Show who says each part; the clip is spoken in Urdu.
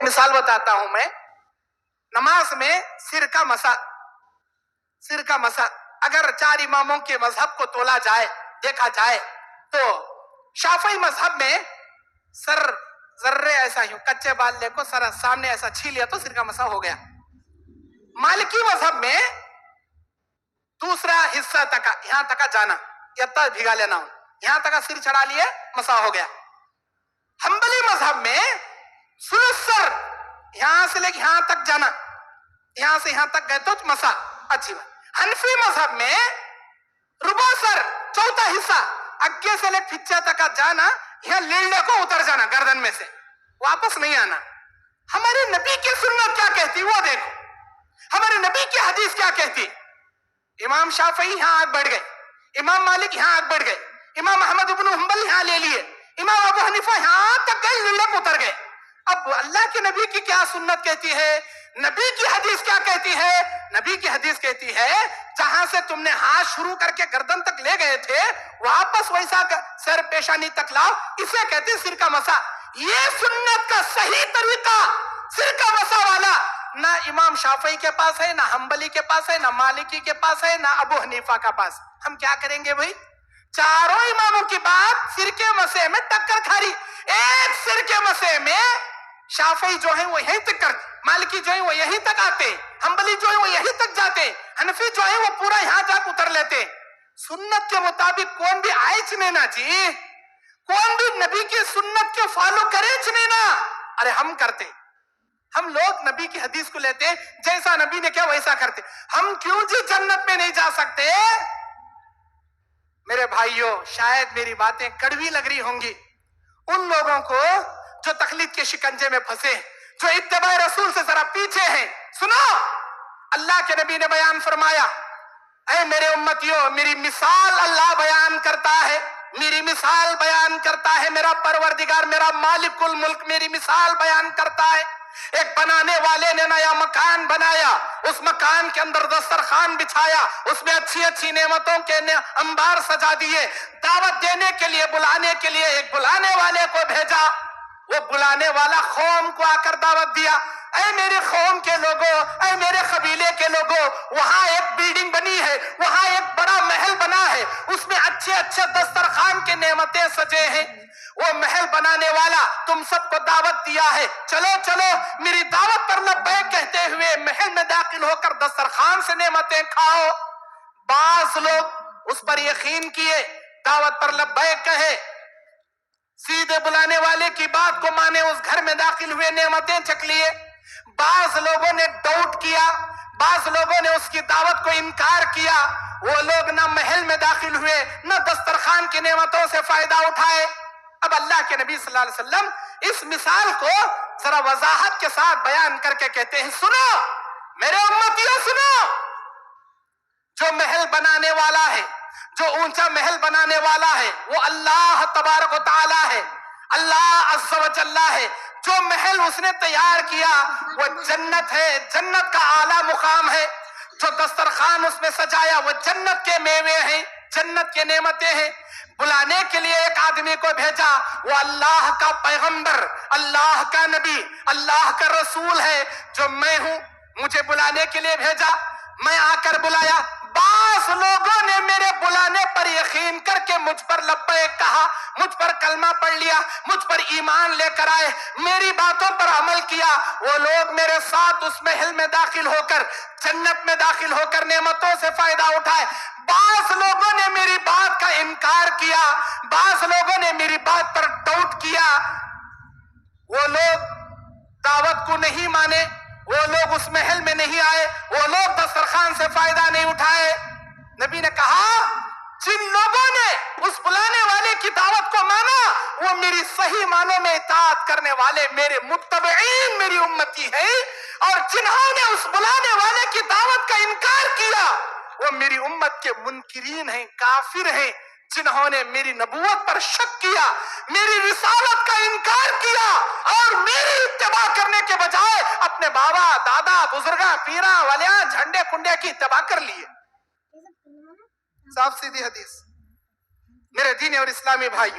Speaker 1: مثال بتاتا ہوں میں. نماز میں سر کا مسا اگر 4 اماموں کے مذہب کو تولا جائے دیکھا جائے تو شافعی مذہب میں سر ذرے ایسا یوں کچے بال لے کو سر سامنے ایسا چھین لیا تو سر کا مسا ہو گیا. مالکی مذہب میں دوسرا حصہ تک یہاں تک جانا یا بھگا لینا یہاں تک سر چڑھا لیے مسا ہو گیا. حنبلی مذہب میں سر یہاں سے لے کے یہاں تک جانا یہاں سے یہاں تک گئے تو مسا اچھی بات. حنفی مذہب میں ربع سر چوتھا حصہ اگے سے لے پچھے تک جانا یہاں لیڑے کو اتر جانا گردن میں سے واپس نہیں آنا. ہمارے نبی کی سنت کیا کہتی وہ دیکھو. ہمارے نبی کی حدیث کیا کہتی. امام شافعی یہاں آگ بڑھ گئے, امام مالک یہاں آگ بڑھ گئے, امام احمد بن حنبل یہاں لے لیے, امام ابو حنیفہ یہاں تک گئے لیڑے کو اتر گئے. اب اللہ کے نبی کی کیا سنت کہتی ہے, نبی کی حدیث کیا کہتی ہے. نبی کی حدیث کہتی ہے جہاں سے تم نے ہاتھ شروع کر کے گردن تک لے گئے تھے واپس ویسا سر پیشانی تک لاؤ, اسے کہتے ہیں سر کا مسا. یہ سنت کا صحیح طریقہ سر کا مسا والا نہ امام شافعی کے پاس ہے, نہ حنبلی کے پاس ہے, نہ مالکی کے پاس ہے, نہ ابو حنیفہ کا پاس. ہم کیا کریں گے بھائی, چاروں اماموں کی بات سر کے مسے میں ٹکر کھا رہی. ایک سر کے مسے میں شافعی جو ہیں وہ یہیں تک کرتے, مالکی جو ہیں وہ یہیں تک آتے, حنبلی جو ہیں وہ یہیں تک جاتے, حنفی جو ہیں وہ پورا یہاں جا کے اتر لیتے. سنت کے مطابق کون بھی آئے چنینا جی, کون بھی نبی کی سنت کے فالو کرے چنینا. ارے ہم کرتے, ہم لوگ نبی کی حدیث کو لیتے جیسا نبی نے کیا ویسا کرتے. ہم کیوں جی جنت میں نہیں جا سکتے. میرے بھائیوں شاید میری باتیں کڑوی لگ رہی ہوں گی ان لوگوں کو جو تقلید کے شکنجے میں پھنسے, جو اتباع رسول سے ذرا پیچھے ہیں. سنو, اللہ کے نبی نے بیان فرمایا, اے میرے امتیوں میری مثال اللہ بیان کرتا ہے, میری مثال بیان کرتا ہے میرا پروردگار, میرا مالک الملک میری مثال بیان کرتا ہے. ایک بنانے والے نے نیا مکان بنایا, اس مکان کے اندر دسترخوان بچھایا, اس میں اچھی اچھی نعمتوں کے انبار سجا دیے, دعوت دینے کے لیے بلانے کے لیے ایک بلانے والے کو بھیجا. وہ بلانے والا قوم کو آ کر دعوت دیا, اے میرے قوم کے لوگوں, اے میرے قبیلے کے لوگوں, وہاں ایک بلڈنگ بنی ہے, وہاں ایک بڑا محل بنا ہے, اس میں اچھے اچھے دسترخوان کے نعمتیں سجے ہیں. وہ محل بنانے والا تم سب کو دعوت دیا ہے, چلو چلو میری دعوت پر لبیک کہتے ہوئے محل میں داخل ہو کر دسترخوان سے نعمتیں کھاؤ. بعض لوگ اس پر یقین کیے, دعوت پر لبیک کہے, سیدھے بلانے والے کی بات کو مانے, اس گھر میں داخل ہوئے نعمتیں چکھ لیے. بعض لوگوں نے ڈاؤٹ کیا, بعض لوگوں نے اس کی دعوت کو انکار کیا. وہ لوگ نہ محل میں داخل ہوئے نہ دسترخوان کی نعمتوں سے فائدہ اٹھائے. اب اللہ کے نبی صلی اللہ علیہ وسلم اس مثال کو ذرا وضاحت کے ساتھ بیان کر کے کہتے ہیں, سنو میرے امتیوں سنو, جو محل بنانے والا ہے, جو اونچا محل بنانے والا ہے وہ اللہ تبارک و تعالی ہے, اللہ عز و جل ہے. جو محل اس نے تیار کیا وہ جنت ہے, جنت کا اعلیٰ مقام ہے. جو دسترخوان اس میں سجایا وہ جنت کے میوے ہیں, جنت کے نعمتیں ہیں. بلانے کے لیے ایک آدمی کو بھیجا, وہ اللہ کا پیغمبر, اللہ کا نبی, اللہ کا رسول ہے جو میں ہوں, مجھے بلانے کے لیے بھیجا, میں آ کر بلایا. بعض لوگوں نے میرے بلانے پر یقین کر کے مجھ پر لبیک کہا, مجھ پر کلمہ پڑھ لیا, مجھ پر ایمان لے کر آئے, میری باتوں پر عمل کیا. وہ لوگ میرے ساتھ اس محل میں داخل ہو کر, جنت میں داخل ہو کر نعمتوں سے فائدہ اٹھائے. بعض لوگوں نے میری بات کا انکار کیا, بعض لوگوں نے میری بات پر ڈاؤٹ کیا. وہ لوگ دعوت کو نہیں مانے, وہ لوگ اس محل میں نہیں آئے, وہ لوگ دسترخوان سے فائدہ نہیں اٹھائے. نبی نے کہا جن لوگوں نے اس بلانے والے کی دعوت کو مانا وہ میری صحیح معنوں میں اطاعت کرنے والے میرے متبعین, میری امتی ہیں, اور جنہوں نے اس بلانے والے کی دعوت کا انکار کیا وہ میری امت کے منکرین ہیں, کافر ہیں. جنہوں نے میری نبوت پر شک کیا, میری رسالت کا انکار کیا اور میری اتباع کرنے کے بجائے اپنے بابا دادا بزرگاں پیراں ولیاں جھنڈے کنڈے کی اتباع کر لیے. صاف سیدھی حدیث. میرے دینی اور اسلامی بھائیوں,